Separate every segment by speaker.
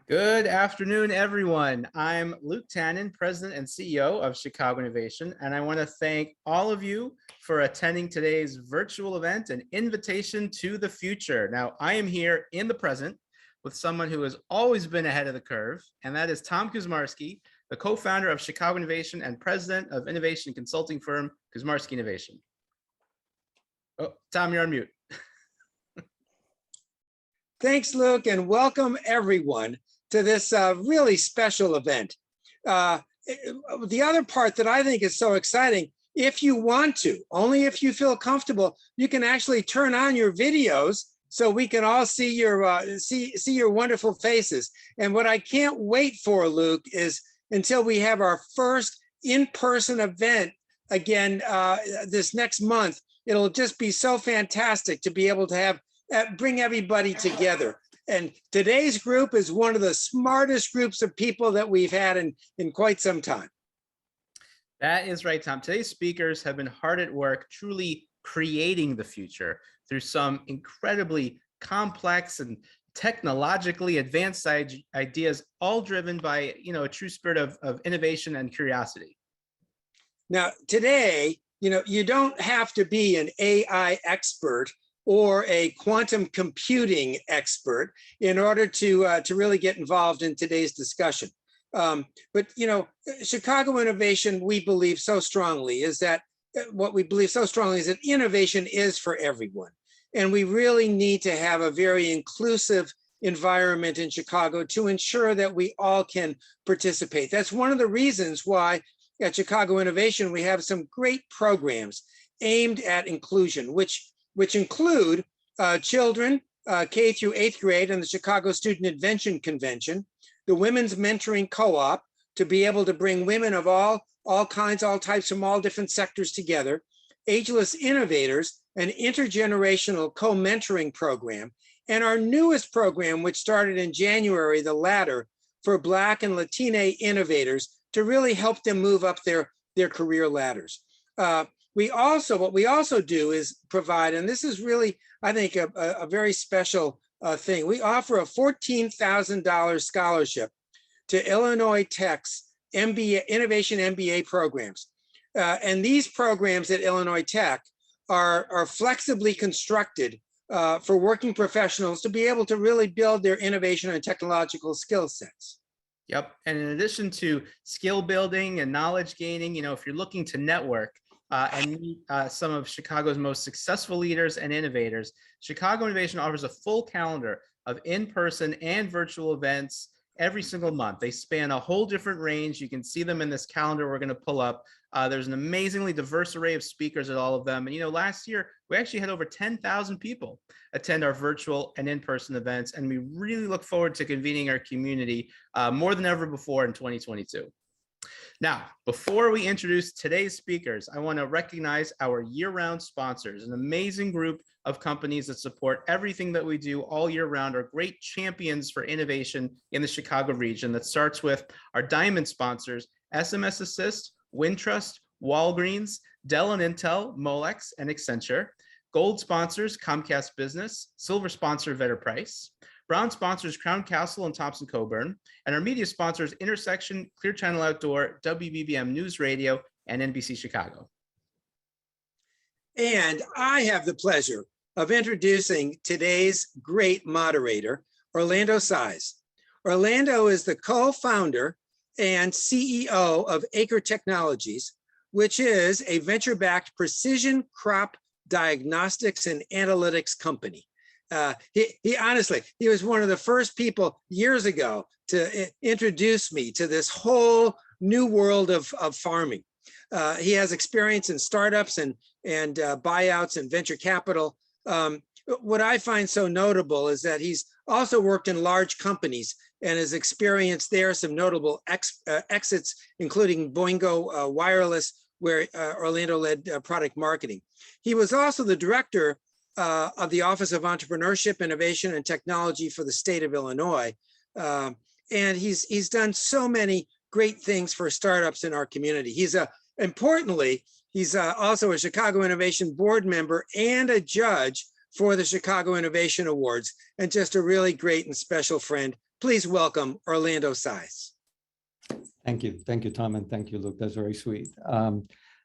Speaker 1: Good afternoon, everyone. I'm Luke Tannen, President and CEO of Chicago Innovation, and I want to thank all of you for attending today's virtual event, an invitation to the future. Now, I am here in the present with someone who has always been ahead of the curve, and that is Tom Kuzmarski, the co-founder of Chicago Innovation and president of innovation consulting firm Kuzmarski Innovation. Oh, Tom, you're on mute.
Speaker 2: Thanks, Luke, and welcome everyone to this really special event. The other part that I think is so exciting, if you want to, only if you feel comfortable, you can actually turn on your videos so we can all see your see your wonderful faces. And what I can't wait for, Luke, is until we have our first in-person event again this next month. It'll just be so fantastic to be able to have bring everybody together. And today's group is one of the smartest groups of people that we've had in quite some time.
Speaker 1: That is right, Tom. Today's speakers have been hard at work, truly creating the future through some incredibly complex and technologically advanced ideas, all driven by, a true spirit of innovation and curiosity.
Speaker 2: Now, today, you don't have to be an AI expert or a quantum computing expert in order to really get involved in today's discussion. But Chicago Innovation, we believe so strongly is that innovation is for everyone. And we really need to have a very inclusive environment in Chicago to ensure that we all can participate. That's one of the reasons why at Chicago Innovation, we have some great programs aimed at inclusion, which include children K through 8th grade and the Chicago Student Invention Convention, the Women's Mentoring Co-op to be able to bring women of all kinds, all types from all different sectors together, Ageless Innovators, an intergenerational co-mentoring program, and our newest program, which started in January, the Ladder, for Black and Latina innovators to really help them move up their career ladders. What we also do is provide, and this is really, I think, a very special thing. We offer a $14,000 scholarship to Illinois Tech's Innovation MBA programs. And these programs at Illinois Tech are flexibly constructed for working professionals to be able to really build their innovation and technological skill sets.
Speaker 1: Yep. And in addition to skill building and knowledge gaining, if you're looking to network, and meet some of Chicago's most successful leaders and innovators, Chicago Innovation offers a full calendar of in-person and virtual events every single month. They span a whole different range. You can see them in this calendar we're going to pull up. There's an amazingly diverse array of speakers at all of them. And last year, we actually had over 10,000 people attend our virtual and in-person events. And we really look forward to convening our community more than ever before in 2022. Now, before we introduce today's speakers, I want to recognize our year-round sponsors, an amazing group of companies that support everything that we do all year round, are great champions for innovation in the Chicago region. That starts with our diamond sponsors, SMS Assist, Wintrust, Walgreens, Dell and Intel, Molex, and Accenture. Gold sponsors, Comcast Business. Silver sponsor, Vetter Price. Bronze sponsors, Crown Castle and Thompson Coburn. And our media sponsors, Intersection, Clear Channel Outdoor, WBBM News Radio, and NBC Chicago.
Speaker 2: And I have the pleasure of introducing today's great moderator, Orlando Size. Orlando is the co-founder and CEO of Acre Technologies, which is a venture-backed precision crop diagnostics and analytics company. He honestly, he was one of the first people years ago to introduce me to this whole new world of farming. He has experience in startups and buyouts and venture capital. What I find so notable is that he's also worked in large companies and has experienced there some notable exits, including Boingo Wireless, where Orlando led product marketing. He was also the director of the Office of Entrepreneurship, Innovation, and Technology for the state of Illinois. And he's done so many great things for startups in our community. Importantly, he's also a Chicago Innovation board member and a judge for the Chicago Innovation Awards, and just a really great and special friend please welcome Orlando Size.
Speaker 3: Thank you, Tom, and thank you, Luke. That's very sweet.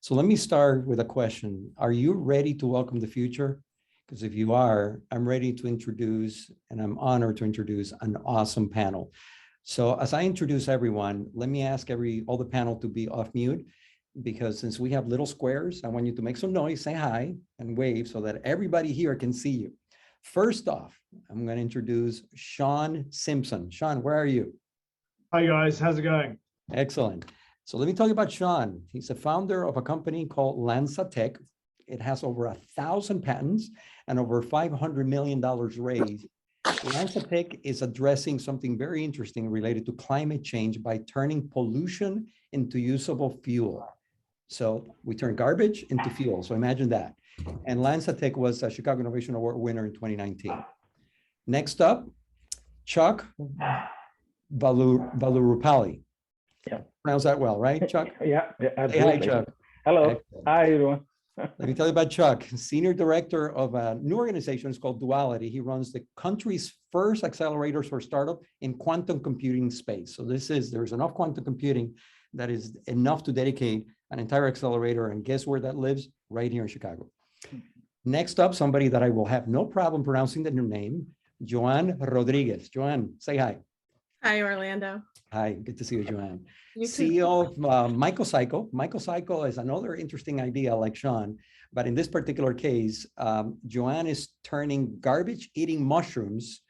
Speaker 3: So let me start with a question. Are you ready to welcome the future? Because if you are, I'm ready to introduce, and I'm honored to introduce an awesome panel. So as I introduce everyone, let me ask all the panel to be off mute, because since we have little squares, I want you to make some noise, say hi, and wave so that everybody here can see you. First off, I'm going to introduce Shaun Simpson. Shaun, where are you?
Speaker 4: Hi guys, how's it going?
Speaker 3: Excellent. So let me tell you about Shaun. He's a founder of a company called LanzaTech. It has over 1,000 patents and over $500 million raised. LanzaTech is addressing something very interesting related to climate change by turning pollution into usable fuel. So we turn garbage into fuel. So imagine that. And LanzaTech was a Chicago Innovation Award winner in 2019. Next up, Chuck Valurupalli.
Speaker 5: Yeah.
Speaker 3: Pronounce that well, right, Chuck?
Speaker 5: Yeah, absolutely.
Speaker 3: Hey, hi, Chuck.
Speaker 5: Hello.
Speaker 3: Excellent.
Speaker 5: Hi, everyone.
Speaker 3: Let me tell you about Chuck, Senior Director of a new organization. It's called Duality. He runs the country's first accelerators for startup in quantum computing space. So there's enough quantum computing that is enough to dedicate an entire accelerator. And guess where that lives? Right here in Chicago. Next up, somebody that I will have no problem pronouncing the new name, Joan Rodriguez. Joan, say hi.
Speaker 6: Hi, Orlando.
Speaker 3: Hi, good to see you, Joanne.
Speaker 6: You too.
Speaker 3: CEO of Michael Cycle. Michael Cycle is another interesting idea like Shaun, but in this particular case, Joanne is turning garbage-eating mushrooms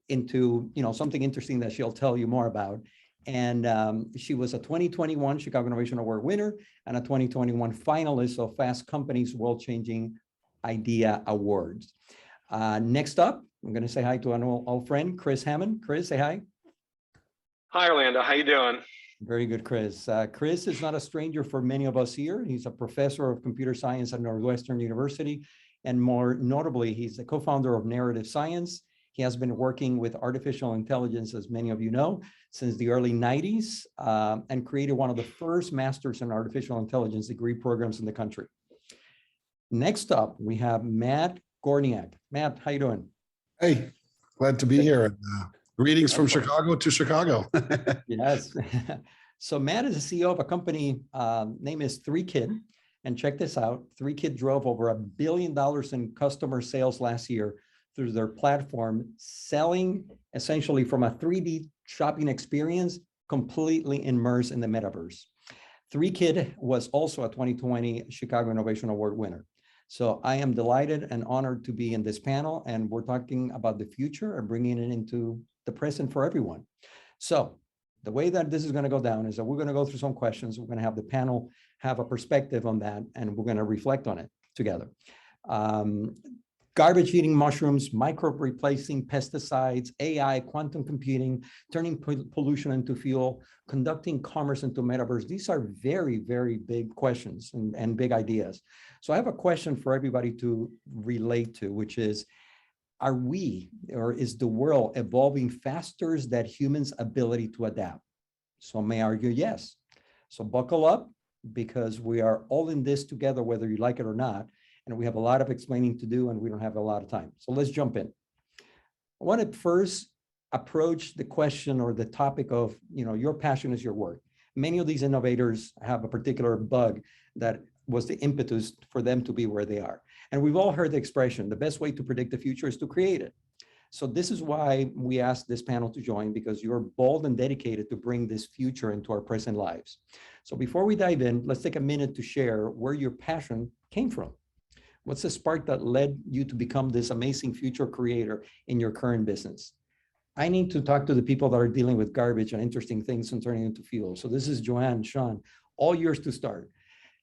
Speaker 3: into something interesting that she'll tell you more about. And she was a 2021 Chicago Innovation Award winner and a 2021 finalist of Fast Company's World Changing Idea Awards. Next up, I'm going to say hi to an old friend, Chris Hammond. Chris, say hi.
Speaker 7: Hi, Orlando. How you doing?
Speaker 3: Very good, Chris. Chris is not a stranger for many of us here. He's a professor of computer science at Northwestern University. And more notably, he's the co-founder of Narrative Science. He has been working with artificial intelligence, as many of you know, since the early 90s, and created one of the first masters in artificial intelligence degree programs in the country. Next up, we have Matt Gorniak. Matt, how you doing?
Speaker 8: Hey, glad to be here. Greetings from Chicago to Chicago.
Speaker 3: Yes. So Matt is the CEO of a company, name is 3Kid. And check this out, 3Kid drove over $1 billion in customer sales last year through their platform, selling essentially from a 3D shopping experience completely immersed in the metaverse. 3Kid was also a 2020 Chicago Innovation Award winner. So I am delighted and honored to be in this panel, and we're talking about the future and bringing it into the present for everyone. So the way that this is going to go down is that we're going to go through some questions. We're going to have the panel have a perspective on that, and we're going to reflect on it together. Garbage eating mushrooms, microbe replacing pesticides, AI, quantum computing, turning pollution into fuel, conducting commerce into metaverse. These are very, very big questions and big ideas. So I have a question for everybody to relate to, which is, are we, or is the world evolving faster than humans' ability to adapt? Some may argue yes. So buckle up, because we are all in this together, whether you like it or not. And we have a lot of explaining to do, and we don't have a lot of time. So let's jump in. I want to first approach the question or the topic of, your passion is your work. Many of these innovators have a particular bug that was the impetus for them to be where they are. And we've all heard the expression, the best way to predict the future is to create it. So this is why we asked this panel to join, because you're bold and dedicated to bring this future into our present lives. So before we dive in, let's take a minute to share where your passion came from. What's the spark that led you to become this amazing future creator in your current business? I need to talk to the people that are dealing with garbage and interesting things and turning into fuel. So this is Joanne, Shaun, all yours to start.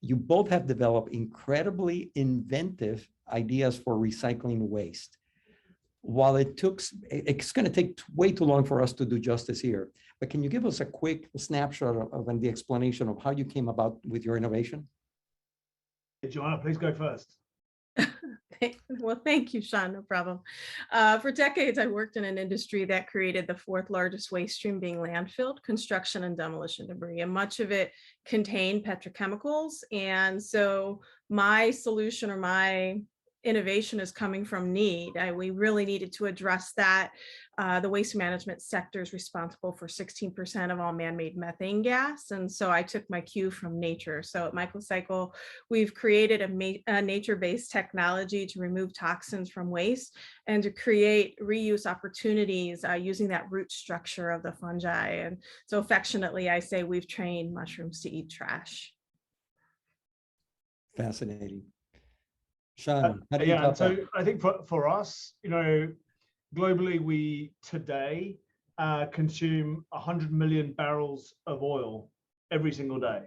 Speaker 3: You both have developed incredibly inventive ideas for recycling waste. While it's going to take way too long for us to do justice here, but can you give us a quick snapshot of and the explanation of how you came about with your innovation?
Speaker 4: Hey, Joanna, please go first.
Speaker 6: Well, thank you, Shaun, no problem. For decades, I worked in an industry that created the fourth largest waste stream being landfill, construction and demolition debris, and much of it contained petrochemicals. And so my solution, or my innovation is coming from need. We really needed to address that. The waste management sector is responsible for 16% of all man-made methane gas. And so I took my cue from nature. So at Microcycle, we've created a nature-based technology to remove toxins from waste and to create reuse opportunities using that root structure of the fungi. And so affectionately, I say we've trained mushrooms to eat trash.
Speaker 3: Fascinating. Shaun, how do you
Speaker 4: Yeah, and
Speaker 3: top
Speaker 4: so
Speaker 3: that?
Speaker 4: I think for us, globally, we today consume 100 million barrels of oil every single day.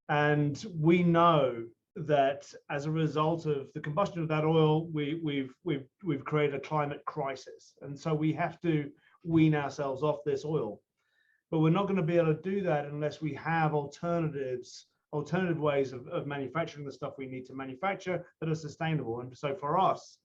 Speaker 4: And we know that as a result of the combustion of that oil, we've created a climate crisis. And so we have to wean ourselves off this oil. But we're not going to be able to do that unless we have alternative ways of manufacturing the stuff we need to manufacture that are sustainable. And so for us,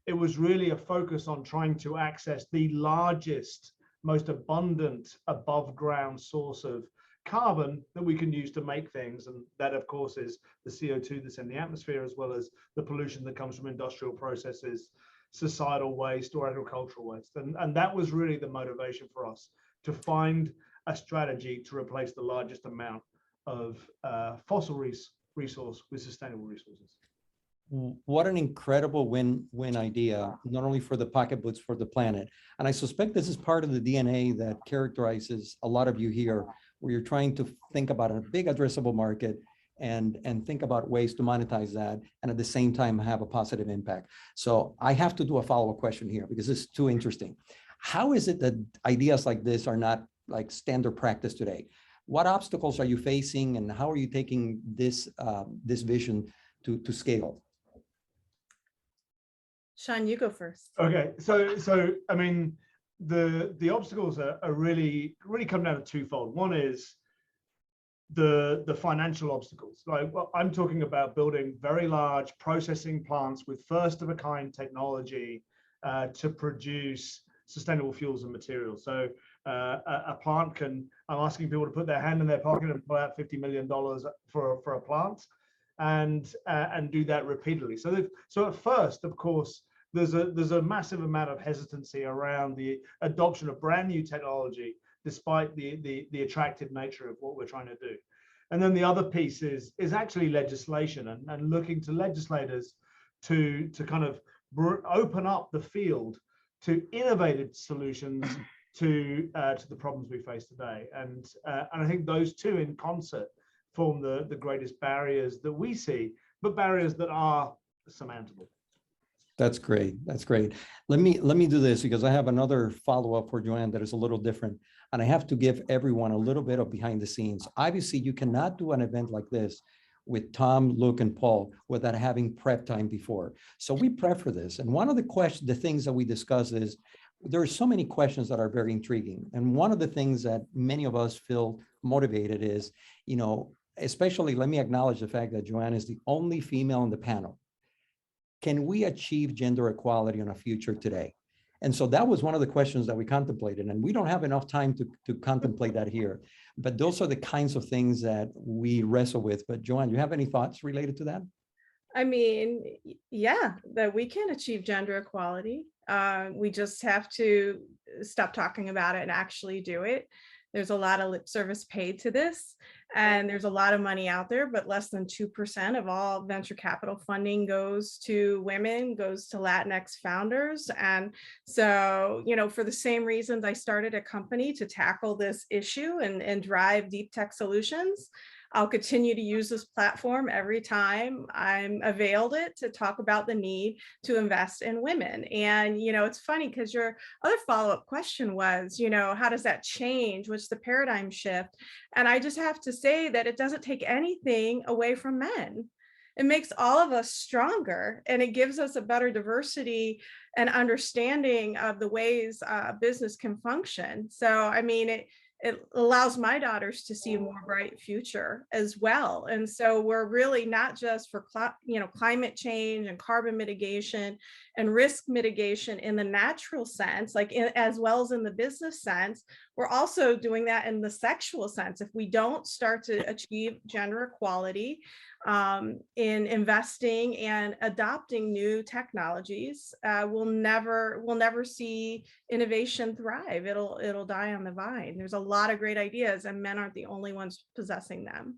Speaker 4: it was really a focus on trying to access the largest, most abundant above ground source of carbon that we can use to make things. And that, of course, is the CO2 that's in the atmosphere, as well as the pollution that comes from industrial processes, societal waste, or agricultural waste. And that was really the motivation for us, to find a strategy to replace the largest amount of fossil resource with sustainable resources.
Speaker 3: What an incredible win idea, not only for the pocketbooks, for the planet. And I suspect this is part of the DNA that characterizes a lot of you here, where you're trying to think about a big addressable market and think about ways to monetize that, and at the same time have a positive impact. So I have to do a follow-up question here because it's too interesting. How is it that ideas like this are not like standard practice today? What obstacles are you facing, and how are you taking this this vision to scale?
Speaker 6: Shaun, you go first.
Speaker 4: Okay, so I mean, the obstacles are really come down to twofold. One is the financial obstacles. Like, well, I'm talking about building very large processing plants with first of a kind technology to produce sustainable fuels and materials. So a plant can, I'm asking people to put their hand in their pocket and pull out $50 million for a plant, and do that repeatedly. So at first, of course, there's a massive amount of hesitancy around the adoption of brand new technology, despite the attractive nature of what we're trying to do. And then the other piece is actually legislation, and looking to legislators to kind of open up the field to innovative solutions to the problems we face today. And I think those two in concert form the greatest barriers that we see, but barriers that are surmountable.
Speaker 3: That's great. That's great. Let me do this, because I have another follow-up for Joanne that is a little different. And I have to give everyone a little bit of behind the scenes. Obviously, you cannot do an event like this with Tom, Luke, and Paul without having prep time before. So we prep for this. And one of the things that we discuss is there are so many questions that are very intriguing. And one of the things that many of us feel motivated is, especially, let me acknowledge the fact that Joanne is the only female on the panel. Can we achieve gender equality in a future today? And so that was one of the questions that we contemplated, and we don't have enough time to contemplate that here. But those are the kinds of things that we wrestle with. But Joanne, you have any thoughts related to that?
Speaker 6: I mean, yeah, that we can achieve gender equality. We just have to stop talking about it and actually do it. There's a lot of lip service paid to this, and there's a lot of money out there, but less than 2% of all venture capital funding goes to women, goes to Latinx founders. And so, for the same reasons I started a company to tackle this issue and drive deep tech solutions, I'll continue to use this platform every time I'm availed it to talk about the need to invest in women. And, it's funny because your other follow-up question was, how does that change? What's the paradigm shift? And I just have to say that it doesn't take anything away from men. It makes all of us stronger, and it gives us a better diversity and understanding of the ways business can function. So, I mean, it allows my daughters to see a more bright future as well. And so we're really not just for climate change and carbon mitigation and risk mitigation in the natural sense, like as well as in the business sense, we're also doing that in the sexual sense. If we don't start to achieve gender equality in investing and adopting new technologies, we'll never see innovation thrive. It'll die on the vine. There's a lot of great ideas, and men aren't the only ones possessing them.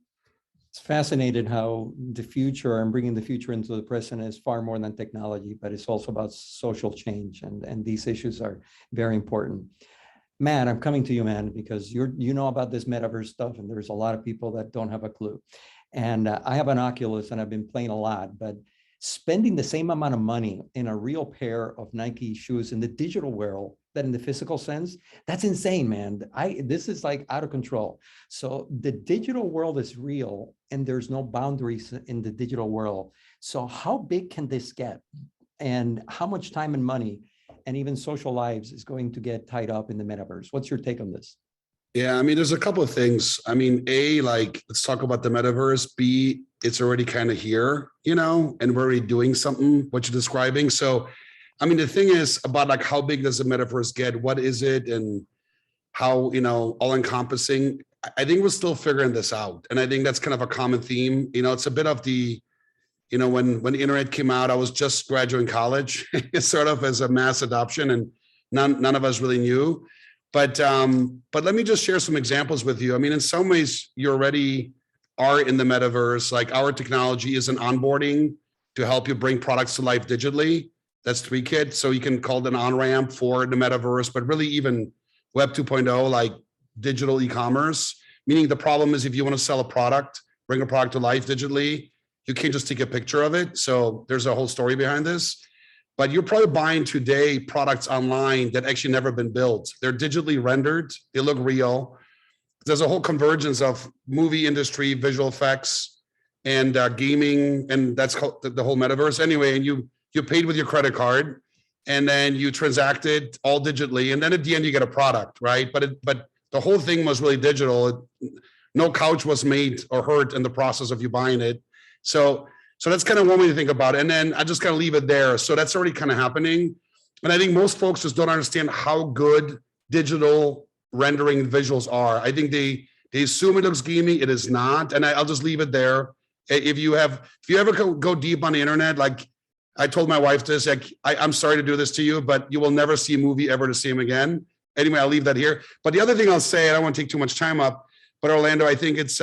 Speaker 3: It's fascinating how the future and bringing the future into the present is far more than technology, but it's also about social change, and these issues are very important. Matt, I'm coming to you, man, because you know about this metaverse stuff, and there's a lot of people that don't have a clue. And I have an Oculus, and I've been playing a lot, but spending the same amount of money in a real pair of Nike shoes in the digital world that in the physical sense, that's insane, man. This is like out of control. So the digital world is real, and there's no boundaries in the digital world. So how big can this get? And how much time and money and even social lives is going to get tied up in the metaverse? What's your take on this?
Speaker 8: Yeah, I mean, there's a couple of things. I mean, A, like, let's talk about the metaverse. B, it's already kind of here, you know, and we're already doing something, what you're describing. So, I mean, the thing is about like, how big does the metaverse get? What is it? And how, you know, all encompassing. I think we're still figuring this out. And I think that's kind of a common theme. You know, it's a bit of the, you know, when the internet came out, I was just graduating college, sort of as a mass adoption, and none of us really knew. But let me just share some examples with you. I mean, in some ways, you already are in the metaverse. Like, our technology is an onboarding to help you bring products to life digitally. That's 3Kit. So you can call it an on-ramp for the metaverse, but really even Web 2.0, like digital e-commerce, meaning the problem is if you want to sell a product, bring a product to life digitally, you can't just take a picture of it. So there's a whole story behind this. But you're probably buying today products online that actually never been built. They're digitally rendered. They look real. There's a whole convergence of movie industry, visual effects, and gaming, and that's called the whole metaverse. Anyway, and you paid with your credit card, and then you transacted all digitally, and then at the end you get a product, right? But the whole thing was really digital. No couch was made or hurt in the process of you buying it. So that's kind of one way to think about it. And then I just kind of leave it there. So that's already kind of happening. And I think most folks just don't understand how good digital rendering visuals are. I think they assume it looks gamey. It is not. And I'll just leave it there. If you ever go deep on the internet, like I told my wife this, like, I'm sorry to do this to you, but you will never see a movie ever to see him again. Anyway, I'll leave that here. But the other thing I'll say, I don't want to take too much time up, but Orlando, I think it's,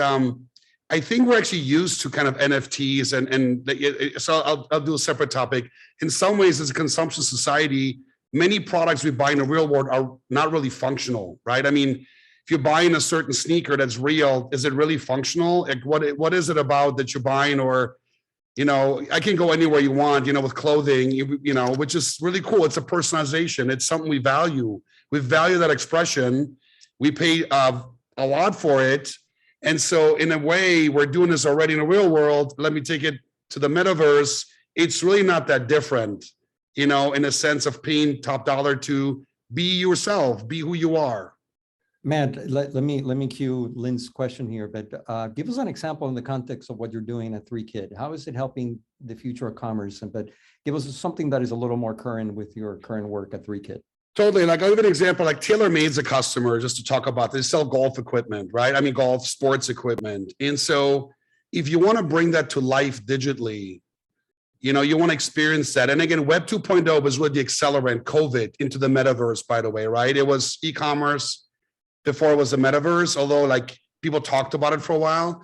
Speaker 8: I think we're actually used to kind of NFTs so I'll do a separate topic. In some ways, as a consumption society, many products we buy in the real world are not really functional, right? I mean, if you're buying a certain sneaker that's real, is it really functional? Like, what is it about that you're buying? Or, you know, I can go anywhere you want, you know, with clothing, you know, which is really cool. It's a personalization. It's something we value. We value that expression. We pay a lot for it. And so in a way, we're doing this already in the real world. Let me take it to the metaverse. It's really not that different, you know, in a sense of paying top dollar to be yourself, be who you are.
Speaker 3: Matt, let me cue Lynn's question here, but give us an example in the context of what you're doing at 3Kit. How is it helping the future of commerce? But give us something that is a little more current with your current work at 3Kit.
Speaker 8: Totally. Like, I'll give an example, like TaylorMade's a customer, just to talk about, they sell golf equipment, right? I mean, golf sports equipment. And so if you want to bring that to life digitally, you know, you want to experience that. And again, Web 2.0 was really the accelerant, COVID, into the metaverse, by the way, right? It was e-commerce before it was the metaverse, although like people talked about it for a while.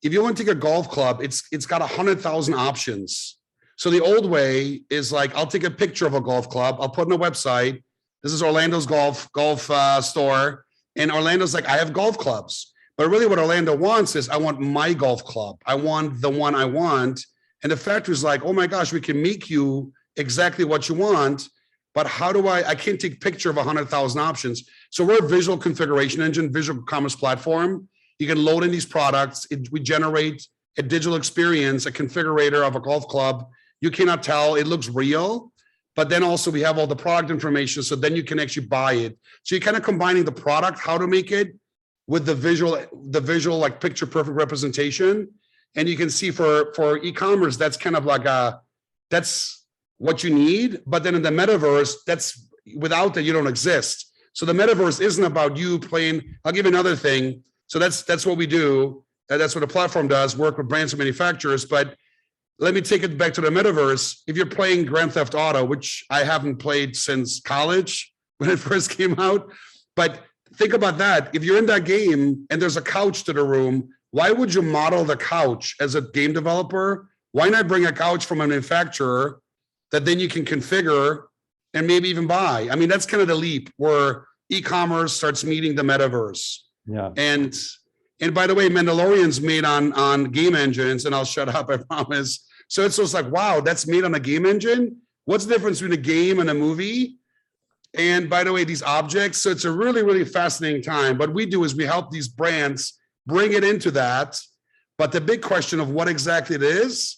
Speaker 8: If you want to take a golf club, it's got 100,000 options. So the old way is like, I'll take a picture of a golf club, I'll put on a website. This is Orlando's golf store. And Orlando's like, I have golf clubs. But really what Orlando wants is, I want my golf club. I want the one I want. And the factory's like, oh my gosh, we can make you exactly what you want. But how do I can't take a picture of 100,000 options. So we're a visual configuration engine, visual commerce platform. You can load in these products. We generate a digital experience, a configurator of a golf club. You cannot tell, it looks real. But then also we have all the product information, so then you can actually buy it. So you're kind of combining the product, how to make it, with the visual like picture perfect representation. And you can see for e-commerce, that's kind of like that's what you need, but then in the metaverse, that's without that, you don't exist. So the metaverse isn't about you playing. I'll give you another thing. So that's what we do. That's what the platform does, work with brands and manufacturers. But let me take it back to the metaverse. If you're playing Grand Theft Auto, which I haven't played since college when it first came out, but think about that. If you're in that game and there's a couch to the room, why would you model the couch as a game developer? Why not bring a couch from a manufacturer that then you can configure and maybe even buy? I mean, that's kind of the leap where e-commerce starts meeting the metaverse.
Speaker 3: Yeah.
Speaker 8: And by the way, Mandalorian's made on game engines, and I'll shut up, I promise. So it's just like, wow, that's made on a game engine. What's the difference between a game and a movie? And by the way, these objects. So it's a really, really fascinating time. What we do is we help these brands bring it into that. But the big question of what exactly it is,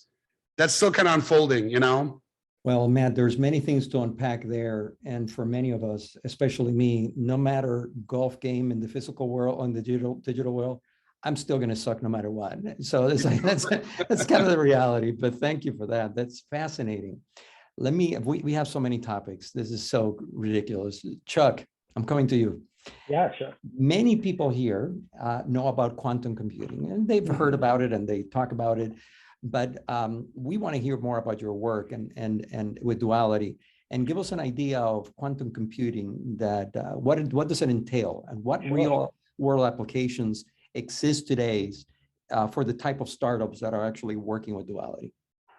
Speaker 8: that's still kind of unfolding, you know?
Speaker 3: Well, Matt, there's many things to unpack there. And for many of us, especially me, no matter golf game in the physical world or in the digital world, I'm still going to suck no matter what. So it's like, that's kind of the reality. But thank you for that. That's fascinating. We have so many topics. This is so ridiculous. Chuck, I'm coming to you.
Speaker 5: Yeah, sure.
Speaker 3: Many people here know about quantum computing, and they've heard about it and they talk about it. But we want to hear more about your work and with Duality, and give us an idea of quantum computing. That what does it entail, and what real world applications exist today for the type of startups that are actually working with Duality?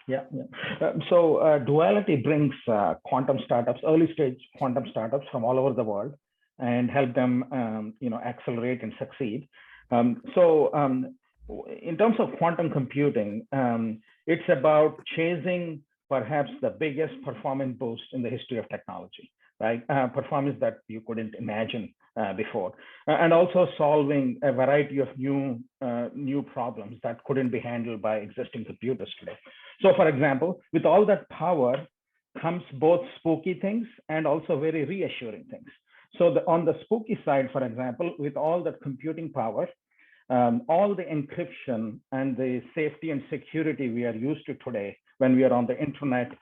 Speaker 5: Yeah. So Duality brings quantum startups, early stage quantum startups from all over the world, and help them accelerate and succeed. In terms of quantum computing, it's about chasing perhaps the biggest performance boost in the history of technology, right? Performance that you couldn't imagine before, and also solving a variety of new problems that couldn't be handled by existing computers today. So for example, with all that power comes both spooky things and also very reassuring things. So on the spooky side, for example, with all that computing power, all the encryption and the safety and security we are used to today when we are on the internet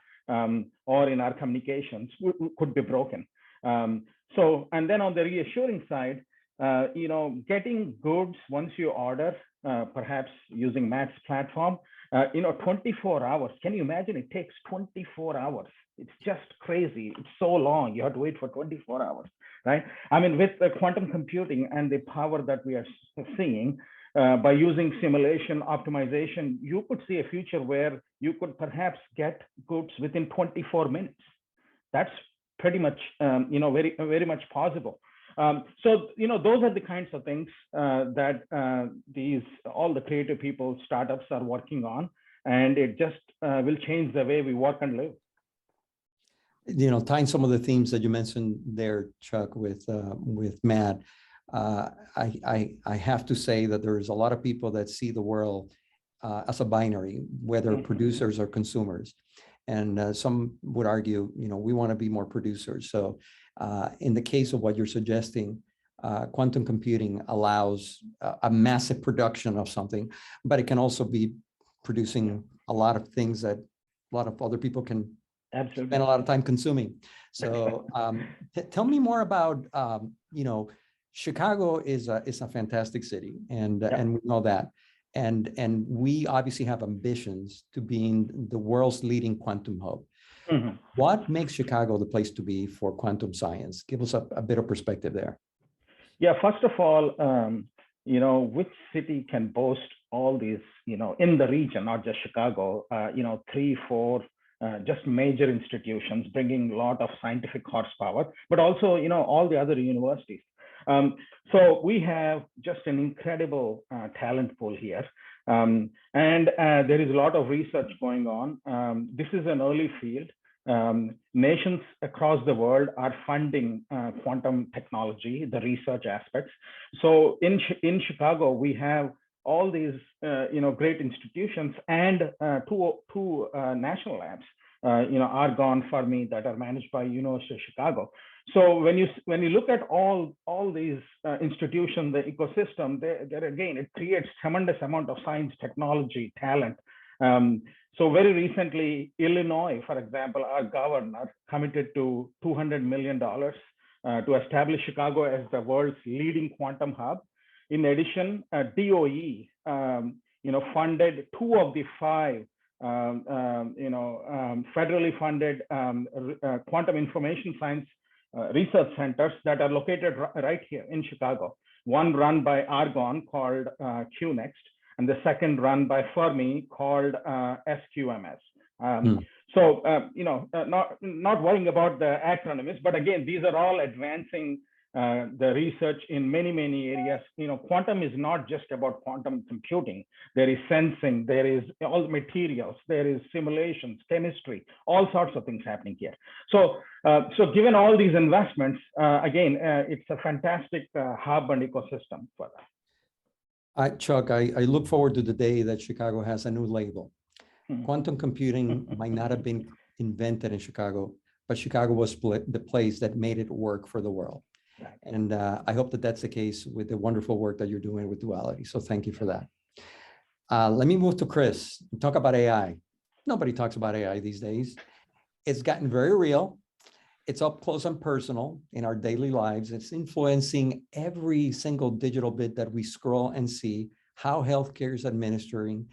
Speaker 5: or in our communications could be broken. And then on the reassuring side, getting goods once you order, perhaps using Matt's platform, 24 hours. Can you imagine? It takes 24 hours. It's just crazy. It's so long. You have to wait for 24 hours, right? I mean, with the quantum computing and the power that we are seeing, by using simulation optimization, you could see a future where you could perhaps get goods within 24 minutes. That's pretty much, very, very much possible. Those are the kinds of things that all the creative people, startups are working on, and it just will change the way we work and live.
Speaker 3: Tying some of the themes that you mentioned there, Chuck, with Matt, I have to say that there's a lot of people that see the world as a binary, whether producers or consumers. And some would argue, we want to be more producers. So in the case of what you're suggesting, quantum computing allows a massive production of something, but it can also be producing a lot of things that a lot of other people can spend a lot of time consuming. So tell me more about, Chicago is a fantastic city, and we know that. And we obviously have ambitions to being the world's leading quantum hub. Mm-hmm. What makes Chicago the place to be for quantum science? Give us a bit of perspective there.
Speaker 5: Yeah, first of all, which city can boast all these, in the region, not just Chicago, 3, 4, just major institutions bringing a lot of scientific horsepower, but also, all the other universities. So we have just an incredible talent pool here. And there is a lot of research going on. This is an early field. Nations across the world are funding quantum technology, the research aspects. So in Chicago, we have all these great institutions and two national labs, Argonne, Fermi, that are managed by University of Chicago. So when you look at all these institutions, the ecosystem, there again, it creates tremendous amount of science, technology, talent So very recently, Illinois, for example, our governor committed to $200 million to establish Chicago as the world's leading quantum hub. In addition, DOE, funded 2 of the 5, federally funded quantum information science research centers that are located right here in Chicago. One run by Argonne called QNext, and the second run by Fermi called SQMS. So, not worrying about the acronyms, but again, these are all advancing the research in many, many areas. Quantum is not just about quantum computing. There is sensing, there is all the materials, there is simulations, chemistry, all sorts of things happening here. So, given all these investments, again, it's a fantastic hub and ecosystem for that.
Speaker 3: Chuck, I look forward to the day that Chicago has a new label. Quantum computing might not have been invented in Chicago, but Chicago was the place that made it work for the world. And I hope that that's the case with the wonderful work that you're doing with Duality. So thank you for that. Let me move to Chris and talk about AI. Nobody talks about AI these days. It's gotten very real. It's up close and personal in our daily lives. It's influencing every single digital bit that we scroll and see, how healthcare is administering,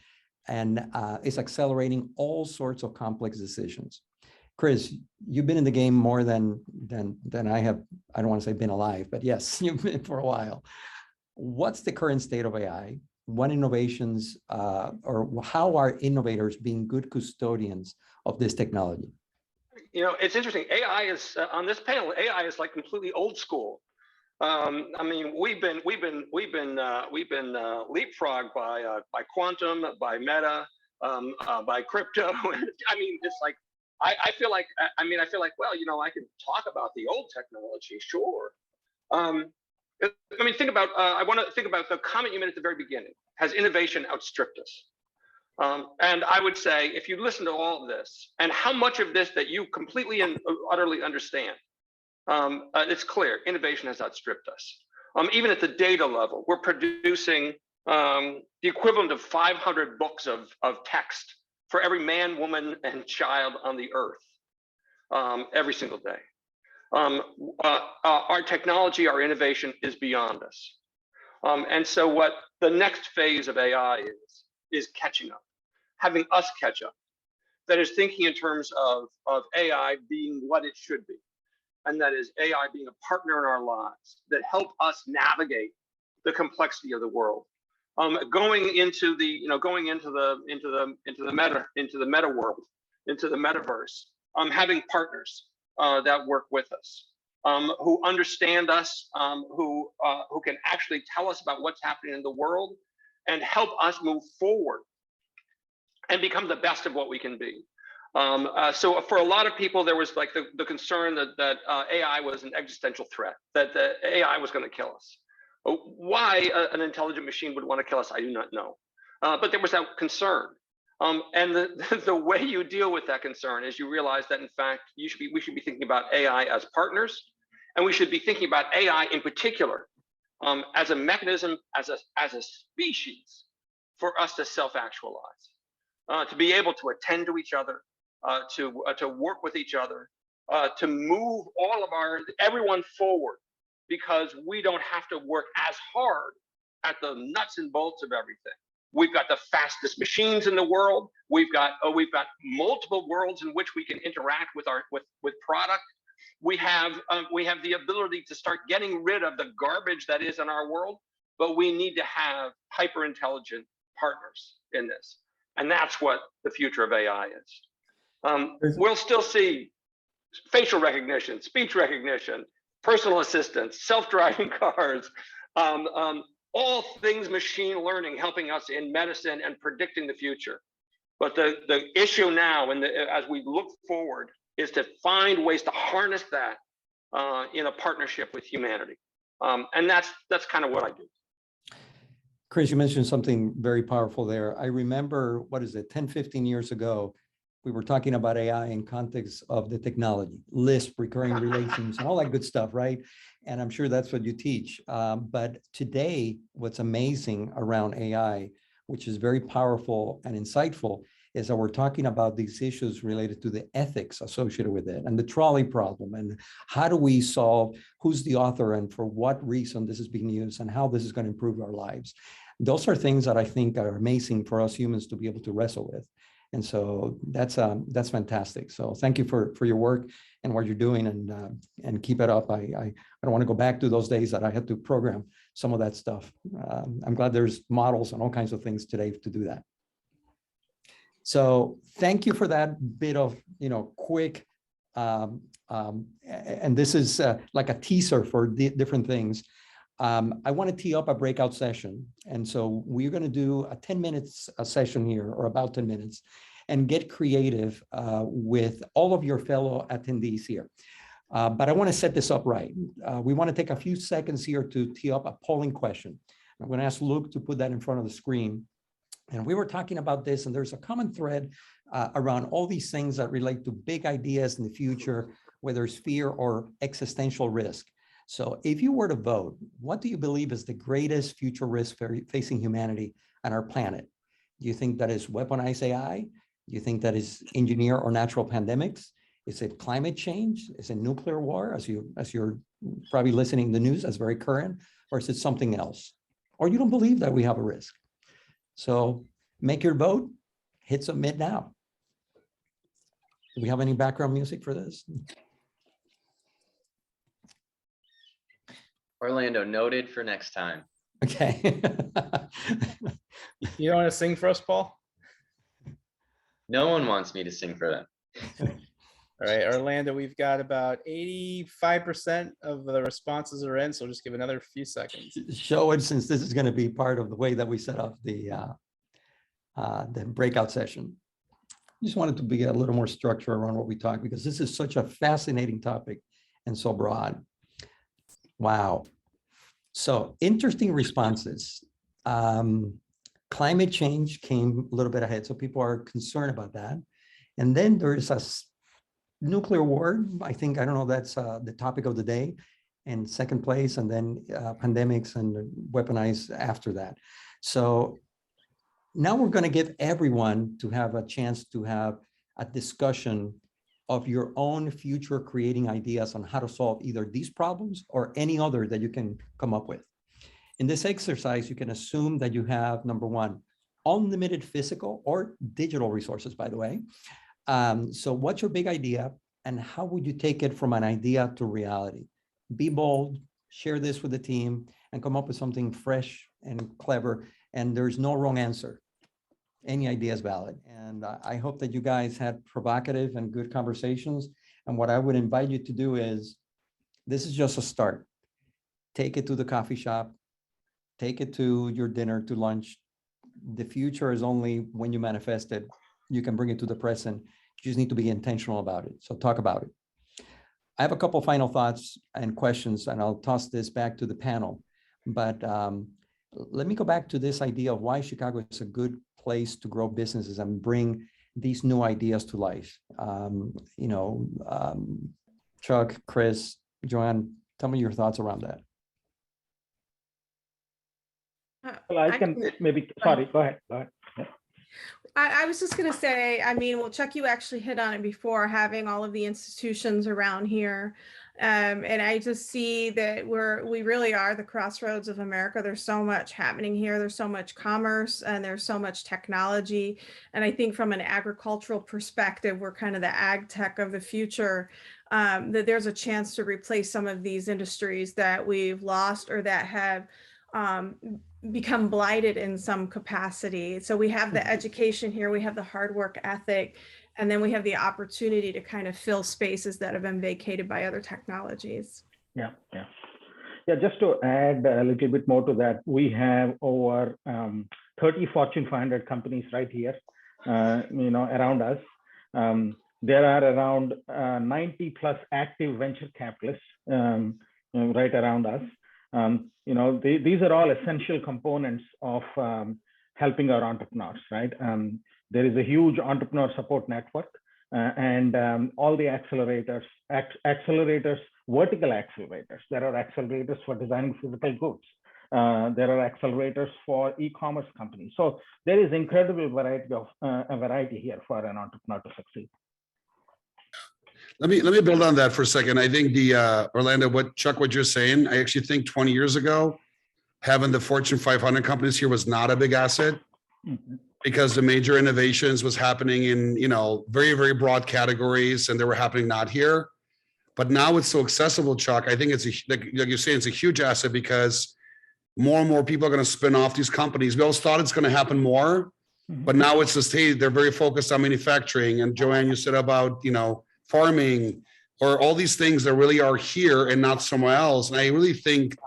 Speaker 3: and it's accelerating all sorts of complex decisions. Chris, you've been in the game more than I have. I don't want to say been alive, but yes, you've been for a while. What's the current state of AI? What innovations or how are innovators being good custodians of this technology?
Speaker 7: It's interesting. AI is on this panel. AI is like completely old school. I mean, we've been leapfrogged by quantum, by meta, by crypto. I mean, it's like I feel like well, I can talk about the old technology, sure. I mean, think about I want to think about the comment you made at the very beginning. Has innovation outstripped us? And I would say, if you listen to all of this, and how much of this that you completely and utterly understand, it's clear innovation has outstripped us. Even at the data level, we're producing the equivalent of 500 books of text for every man, woman, and child on the earth every single day. Our technology, our innovation is beyond us. And so what the next phase of AI is catching up, having us catch up. That is thinking in terms of AI being what it should be. And that is AI being a partner in our lives that help us navigate the complexity of the world. Going into the meta world, into the metaverse, having partners that work with us, who understand us, who can actually tell us about what's happening in the world and help us move forward and become the best of what we can be. So for a lot of people, there was like the concern that AI was an existential threat, that the AI was going to kill us. Why an intelligent machine would want to kill us, I do not know. But there was that concern. And the way you deal with that concern is you realize that, in fact, we should be thinking about AI as partners, and we should be thinking about AI in particular as a mechanism, as a species for us to self-actualize, to be able to attend to each other, to work with each other, to move everyone forward, because we don't have to work as hard at the nuts and bolts of everything. We've got the fastest machines in the world. We've got multiple worlds in which we can interact with product. We have the ability to start getting rid of the garbage that is in our world, but we need to have hyper intelligent partners in this, and that's what the future of AI is. We'll still see facial recognition, speech recognition, personal assistance, self-driving cars, all things machine learning helping us in medicine and predicting the future. But the issue now, as we look forward, is to find ways to harness that in a partnership with humanity. And that's kind of what I do.
Speaker 3: Chris, you mentioned something very powerful there. I remember, 10, 15 years ago, we were talking about AI in context of the technology, Lisp, recurring relations, and all that good stuff, right? And I'm sure that's what you teach. But today, what's amazing around AI, which is very powerful and insightful, is that we're talking about these issues related to the ethics associated with it and the trolley problem and how do we solve who's the author and for what reason this is being used and how this is going to improve our lives. Those are things that I think are amazing for us humans to be able to wrestle with. And so that's fantastic. So thank you for your work and what you're doing, and keep it up. I don't want to go back to those days that I had to program some of that stuff. I'm glad there's models and all kinds of things today to do that. So thank you for that bit of, quick, and this is like a teaser for different things. I want to tee up a breakout session. And so we're going to do a 10 minutes a session here, or about 10 minutes, and get creative with all of your fellow attendees here. But I want to set this up right. We want to take a few seconds here to tee up a polling question. I'm going to ask Luke to put that in front of the screen. And we were talking about this, and there's a common thread around all these things that relate to big ideas in the future, whether it's fear or existential risk. So if you were to vote, what do you believe is the greatest future risk facing humanity and our planet? Do you think that is weaponized AI? Do you think that is engineer or natural pandemics? Is it climate change? Is it nuclear war, as you're probably listening to the news, that's very current? Or is it something else? Or you don't believe that we have a risk? So make your vote, hit submit now. Do we have any background music for this?
Speaker 9: Orlando, noted for next time.
Speaker 3: Okay.
Speaker 1: You don't want to sing for us, Paul?
Speaker 9: No one wants me to sing for them.
Speaker 1: All right, Orlando, we've got about 85% of the responses are in, so we'll just give another few seconds.
Speaker 3: Show it, since this is going to be part of the way that we set up the breakout session. Just wanted to be a little more structure around what we talk, because this is such a fascinating topic and so broad. Wow. So interesting responses. Climate change came a little bit ahead, so people are concerned about that. And then there's a nuclear war. I don't know, that's the topic of the day, in second place, and then pandemics and weaponized after that. So now we're going to give everyone to have a chance to have a discussion of your own future creating ideas on how to solve either these problems or any other that you can come up with. In this exercise, you can assume that you have, number one, unlimited physical or digital resources, by the way. So what's your big idea, and how would you take it from an idea to reality? Be bold, share this with the team, and come up with something fresh and clever, and there's no wrong answer. Any idea is valid. And I hope that you guys had provocative and good conversations. And what I would invite you to do is, this is just a start. Take it to the coffee shop, take it to your dinner, to lunch. The future is only when you manifest it. You can bring it to the present. You just need to be intentional about it. So talk about it. I have a couple final thoughts and questions, and I'll toss this back to the panel. But let me go back to this idea of why Chicago is a good place to grow businesses and bring these new ideas to life. Chuck, Chris, Joanne, tell me your thoughts around that.
Speaker 5: Well, I can maybe, sorry, go ahead. Yeah.
Speaker 6: I was just going to say, well, Chuck, you actually hit on it before, having all of the institutions around here. And I just see that we really are the crossroads of America. There's so much happening here. There's so much commerce, and there's so much technology. And I think from an agricultural perspective, we're kind of the ag tech of the future, that there's a chance to replace some of these industries that we've lost or that have become blighted in some capacity. So we have the education here, we have the hard work ethic, and then we have the opportunity to kind of fill spaces that have been vacated by other technologies. Yeah.
Speaker 5: Just to add a little bit more to that, we have over 30 Fortune 500 companies right here, around us. There are around 90 plus active venture capitalists right around us. These are all essential components of helping our entrepreneurs, right? There is a huge entrepreneur support network, and all the accelerators, vertical accelerators. There are accelerators for designing physical goods. There are accelerators for e-commerce companies. So there is incredible variety here for an entrepreneur to succeed.
Speaker 8: Let me build on that for a second. I think Orlando, what you're saying, I actually think 20 years ago, having the Fortune 500 companies here was not a big asset.
Speaker 5: Mm-hmm.
Speaker 8: Because the major innovations was happening in, very, very broad categories, and they were happening not here. But now it's so accessible, Chuck. I think it's like you're saying, it's a huge asset because more and more people are going to spin off these companies. We always thought it's going to happen more, but now it's just, hey, they're very focused on manufacturing. And Joanne, you said about, farming or all these things that really are here and not somewhere else. And I really think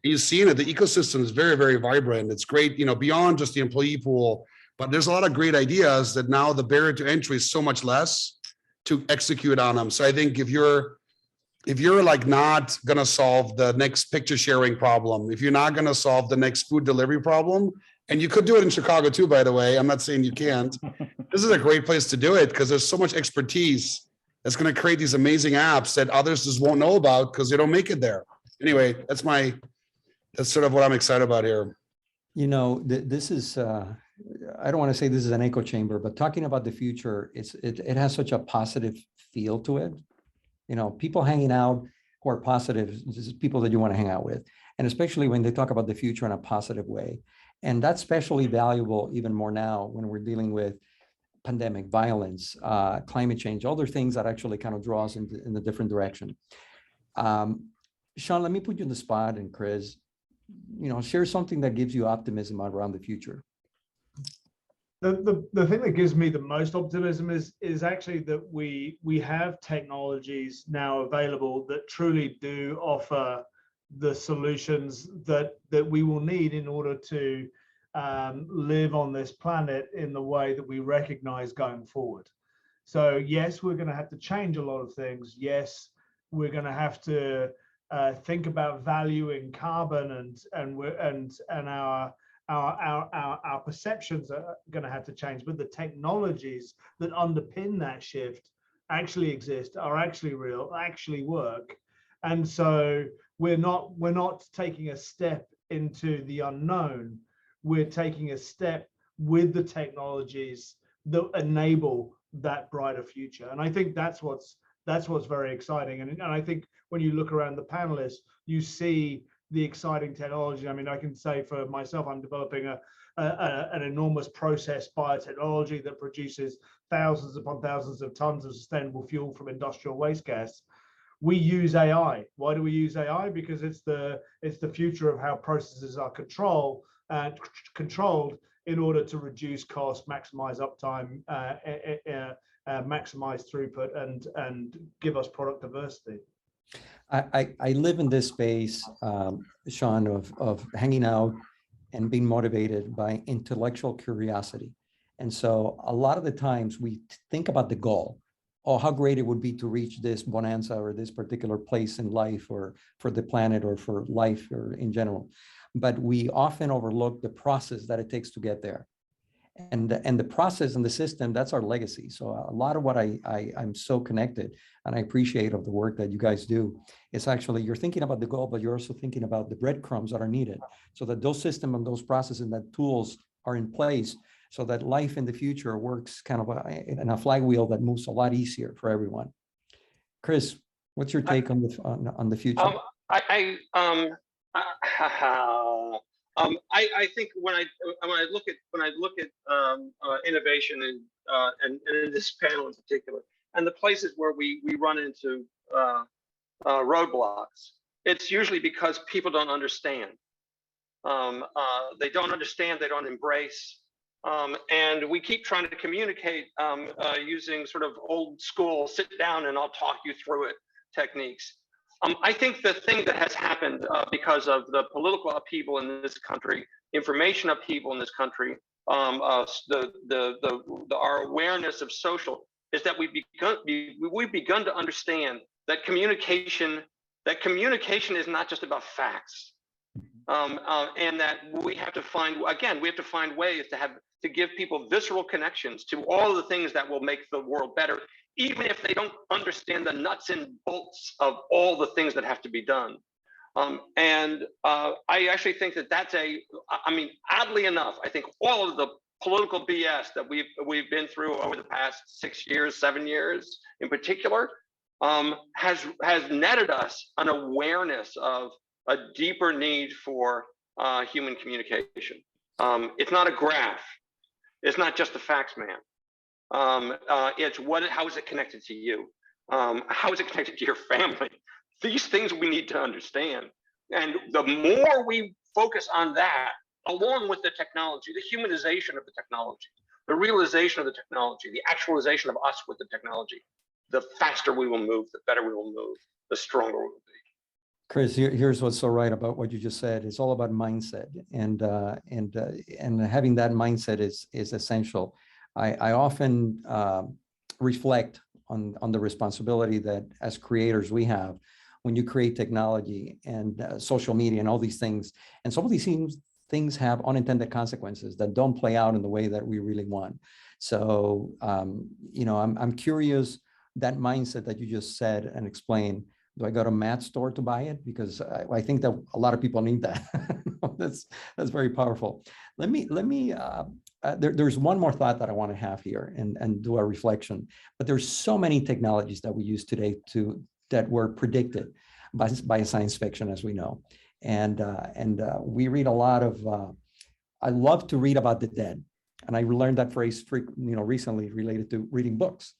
Speaker 8: you've seen it. The ecosystem is very, very vibrant. It's great, beyond just the employee pool. But there's a lot of great ideas that now the barrier to entry is so much less to execute on them. So I think if you're like not going to solve the next picture sharing problem, if you're not going to solve the next food delivery problem, and you could do it in Chicago too, by the way, I'm not saying you can't. This is a great place to do it because there's so much expertise that's going to create these amazing apps that others just won't know about because they don't make it there. Anyway, that's sort of what I'm excited about here.
Speaker 3: This is, I don't want to say this is an echo chamber, but talking about the future, it has such a positive feel to it. People hanging out who are positive, this is people that you want to hang out with. And especially when they talk about the future in a positive way. And that's especially valuable even more now when we're dealing with pandemic, violence, climate change, other things that actually kind of draw us in a different direction. Shaun, let me put you on the spot, and Chris, share something that gives you optimism around the future.
Speaker 4: The thing that gives me the most optimism is actually that we have technologies now available that truly do offer the solutions that we will need in order to live on this planet in the way that we recognize going forward. So yes, we're going to have to change a lot of things. Yes, we're going to have to think about valuing carbon and our perceptions are going to have to change, but the technologies that underpin that shift actually exist, are actually real, actually work. And so we're not taking a step into the unknown. We're taking a step with the technologies that enable that brighter future. And I think that's what's very exciting. And I think when you look around the panelists, you see the exciting technology. I mean, I can say for myself, I'm developing an enormous process biotechnology that produces thousands upon thousands of tons of sustainable fuel from industrial waste gas. We use AI. Why do we use AI? Because it's the future of how processes are controlled in order to reduce cost, maximize uptime, maximize throughput, and give us product diversity.
Speaker 3: I live in this space, Shaun, of hanging out and being motivated by intellectual curiosity. And so a lot of the times we think about the goal, or how great it would be to reach this bonanza or this particular place in life or for the planet or for life or in general. But we often overlook the process that it takes to get there. And the process and the system, that's our legacy. So a lot of what I'm so connected and I appreciate of the work that you guys do is actually you're thinking about the goal, but you're also thinking about the breadcrumbs that are needed so that those systems and those processes and that tools are in place so that life in the future works kind of in a flywheel that moves a lot easier for everyone. Chris, what's your take on the future?
Speaker 7: I think when I look at innovation and in this panel in particular, and the places where we run into roadblocks, it's usually because people don't understand. They don't understand. They don't embrace. And we keep trying to communicate using sort of old school sit down and I'll talk you through it techniques. I think the thing that has happened because of the political upheaval in this country, information upheaval in this country, our awareness of social, is that we've begun to understand that communication is not just about facts, and that we have to find ways to give people visceral connections to all of the things that will make the world better, even if they don't understand the nuts and bolts of all the things that have to be done. I actually think that that's I mean, oddly enough, I think all of the political BS that we've been through over the past 6 years, 7 years in particular, has netted us an awareness of a deeper need for human communication. It's not a graph. It's not just a fax man. It's how is it connected to you? How is it connected to your family? These things we need to understand. And the more we focus on that, along with the technology, the humanization of the technology, the realization of the technology, the actualization of us with the technology, the faster we will move, the better we will move, the stronger we will be.
Speaker 3: Chris, here's what's so right about what you just said. It's all about mindset, and having that mindset is essential. I often reflect on the responsibility that as creators we have when you create technology and social media and all these things. And some of these things have unintended consequences that don't play out in the way that we really want. So, you know, I'm curious, that mindset that you just said and explained. Do I go to Matt's store to buy it? Because I think that a lot of people need that. That's very powerful. There's one more thought that I want to have here and do a reflection. But there's so many technologies that we use today that were predicted by science fiction, as we know, and we read a lot of. I love to read about the dead, and I learned that phrase, recently related to reading books,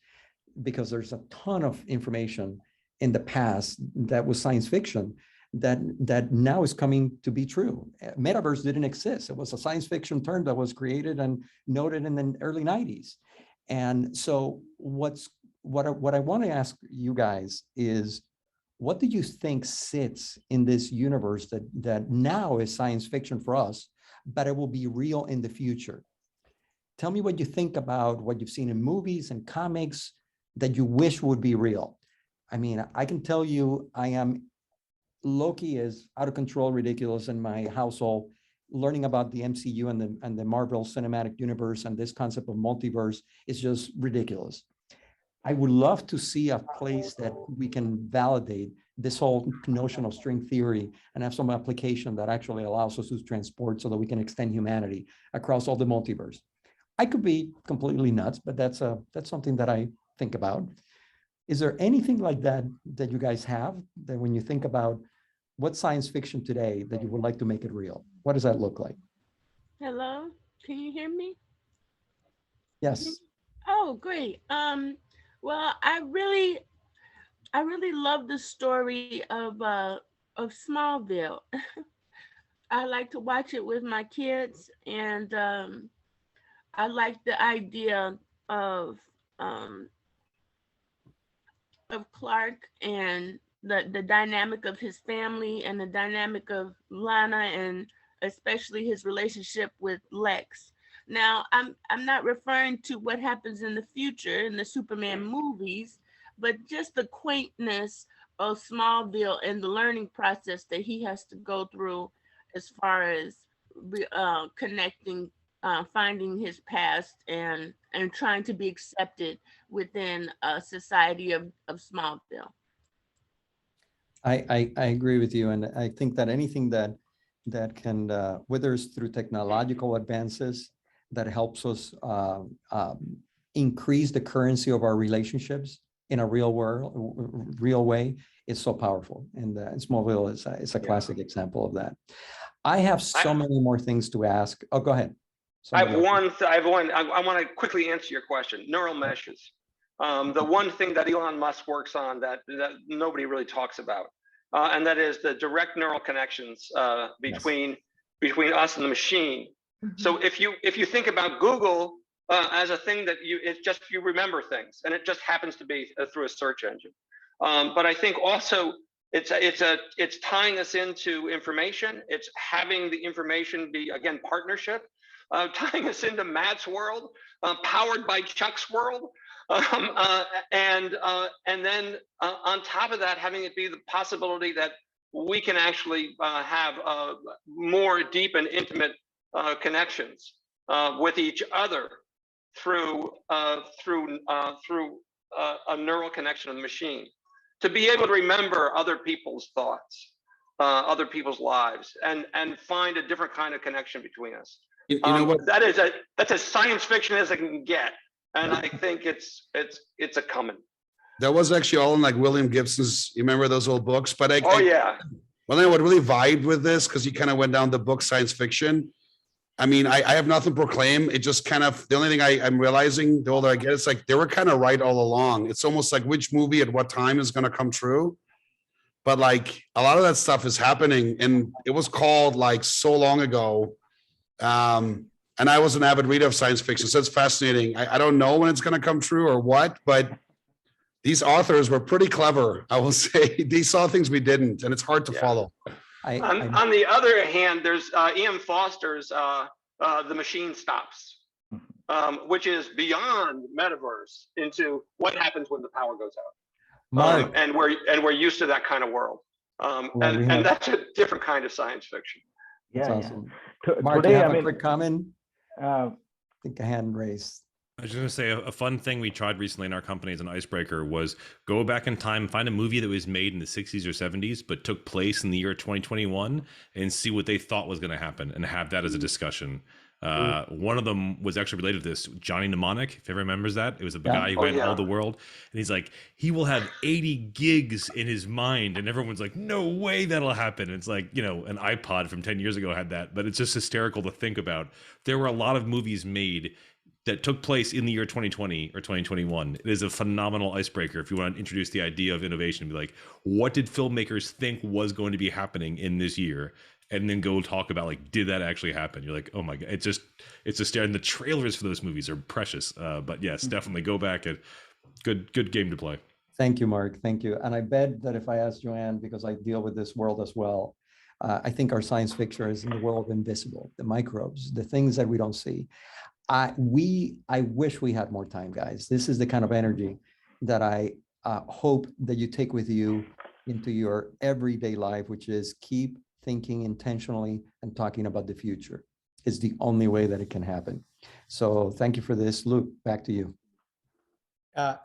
Speaker 3: because there's a ton of information in the past that was science fiction that now is coming to be true. Metaverse didn't exist. It was a science fiction term that was created and noted in the early 90s. And so what I want to ask you guys is, what do you think sits in this universe that now is science fiction for us, but it will be real in the future? Tell me what you think about what you've seen in movies and comics that you wish would be real. I mean, I can tell you, Loki is out of control, ridiculous in my household. Learning about the MCU and the Marvel Cinematic Universe and this concept of multiverse is just ridiculous. I would love to see a place that we can validate this whole notion of string theory and have some application that actually allows us to transport so that we can extend humanity across all the multiverse. I could be completely nuts, but that's something that I think about. Is there anything like that you guys have, that when you think about what science fiction today that you would like to make it real? What does that look like?
Speaker 10: Hello, can you hear me?
Speaker 3: Yes.
Speaker 10: Oh, great. Well, I really love the story of Smallville. I like to watch it with my kids, and I like the idea of Clark and the dynamic of his family and the dynamic of Lana, and especially his relationship with Lex. Now, I'm not referring to what happens in the future in the Superman movies, but just the quaintness of Smallville and the learning process that he has to go through as far as connecting, finding his past and trying to be accepted within a society of Smallville.
Speaker 3: I agree with you, and I think that anything that can, whether it's through technological advances that helps us increase the currency of our relationships in a real way, is so powerful. And Smallville is a classic example of that. I have so many more things to ask. Oh, go ahead.
Speaker 7: I want to quickly answer your question. Neural meshes. The one thing that Elon Musk works on that nobody really talks about, and that is the direct neural connections between us and the machine. So if you think about Google as a thing that you remember things, and it just happens to be through a search engine. But I think also it's tying us into information. It's having the information be, again, partnership, tying us into Matt's world, powered by Chuck's world. And then on top of that, having it be the possibility that we can actually have more deep and intimate connections with each other through a neural connection of the machine, to be able to remember other people's thoughts, other people's lives and find a different kind of connection between us.
Speaker 8: You know what?
Speaker 7: That's as science fiction as it can get, and I think it's a coming.
Speaker 8: That was actually all in like William Gibson's. You remember those old books? But
Speaker 7: Yeah.
Speaker 8: Well, then what really vibed with this, because you kind of went down the book science fiction. I mean, I have nothing to proclaim. It just kind of, the only thing I'm realizing the older I get, it's like they were kind of right all along. It's almost like which movie at what time is going to come true. But like a lot of that stuff is happening, and it was called like so long ago. And I was an avid reader of science fiction, so it's fascinating. I don't know when it's going to come true or what, but these authors were pretty clever, I will say. They saw things we didn't, and it's hard to follow.
Speaker 7: On the other hand, there's E.M. Foster's The Machine Stops, which is beyond Metaverse into what happens when the power goes out.
Speaker 3: Mark,
Speaker 7: And we're used to that kind of world. And that's a different kind of science fiction.
Speaker 3: that's
Speaker 5: Yeah,
Speaker 3: awesome.
Speaker 5: yeah.
Speaker 3: Mark,
Speaker 5: Today,
Speaker 3: you have
Speaker 5: I
Speaker 3: a
Speaker 5: mean,
Speaker 3: quick comment?
Speaker 5: uh,
Speaker 3: I think a hand raised.
Speaker 11: I was just gonna say a fun thing we tried recently in our company as an icebreaker was go back in time, find a movie that was made in the 60s or 70s, but took place in the year 2021 and see what they thought was going to happen and have that as a discussion. One of them was actually related to this, Johnny Mnemonic, if everyone remembers that. It was a guy who went all the world, and he's like, he will have 80 gigs in his mind, and everyone's like, no way that'll happen. It's like, you know, an iPod from 10 years ago had that, but it's just hysterical to think about. There were a lot of movies made that took place in the year 2020 or 2021. It is a phenomenal icebreaker if you want to introduce the idea of innovation. Be like, what did filmmakers think was going to be happening in this year? And then go talk about like, did that actually happen? You're like, oh my God, it's just and the trailers for those movies are precious. But yes, definitely go back and good game to play.
Speaker 3: Thank you, Mark. Thank you. And I bet that if I ask Joanne, because I deal with this world as well, I think our science fiction is in the world of invisible, the microbes, the things that we don't see. I wish we had more time, guys. This is the kind of energy that I hope that you take with you into your everyday life, which is keep thinking intentionally and talking about the future. It's the only way that it can happen. So thank you for this. Luke, back to you.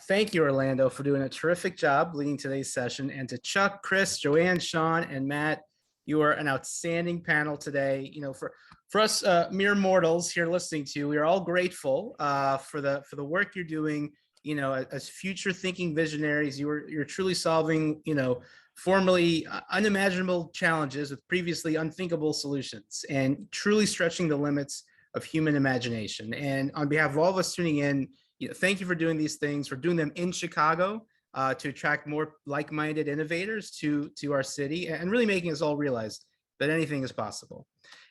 Speaker 1: Thank you, Orlando, for doing a terrific job leading today's session. And to Chuck, Chris, Joanne, Shaun, and Matt, you are an outstanding panel today. You know, for us mere mortals here listening to you, we are all grateful for the work you're doing. You know, as future thinking visionaries, you're truly solving, you know, formerly unimaginable challenges with previously unthinkable solutions, and truly stretching the limits of human imagination. And on behalf of all of us tuning in, you know, thank you for doing these things, for doing them in Chicago, to attract more like-minded innovators to our city, and really making us all realize that anything is possible.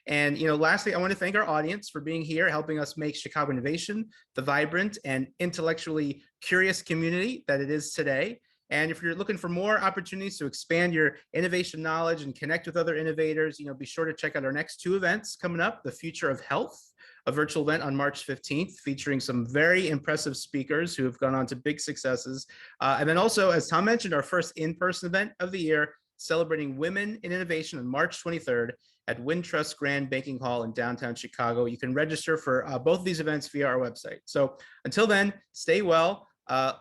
Speaker 1: And, you know, lastly, I want to thank our audience for being here, helping us make Chicago innovation the vibrant and intellectually curious community that it is today. And if you're looking for more opportunities to expand your innovation knowledge and connect with other innovators, you know, be sure to check out our next two events coming up: The Future of Health, a virtual event on March 15th, featuring some very impressive speakers who have gone on to big successes. And then also, as Tom mentioned, our first in-person event of the year, celebrating women in innovation on March 23rd at Wintrust Grand Banking Hall in downtown Chicago. You can register for both of these events via our website. So until then, stay well,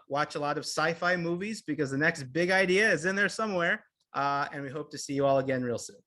Speaker 1: watch a lot of sci-fi movies because the next big idea is in there somewhere. And we hope to see you all again real soon.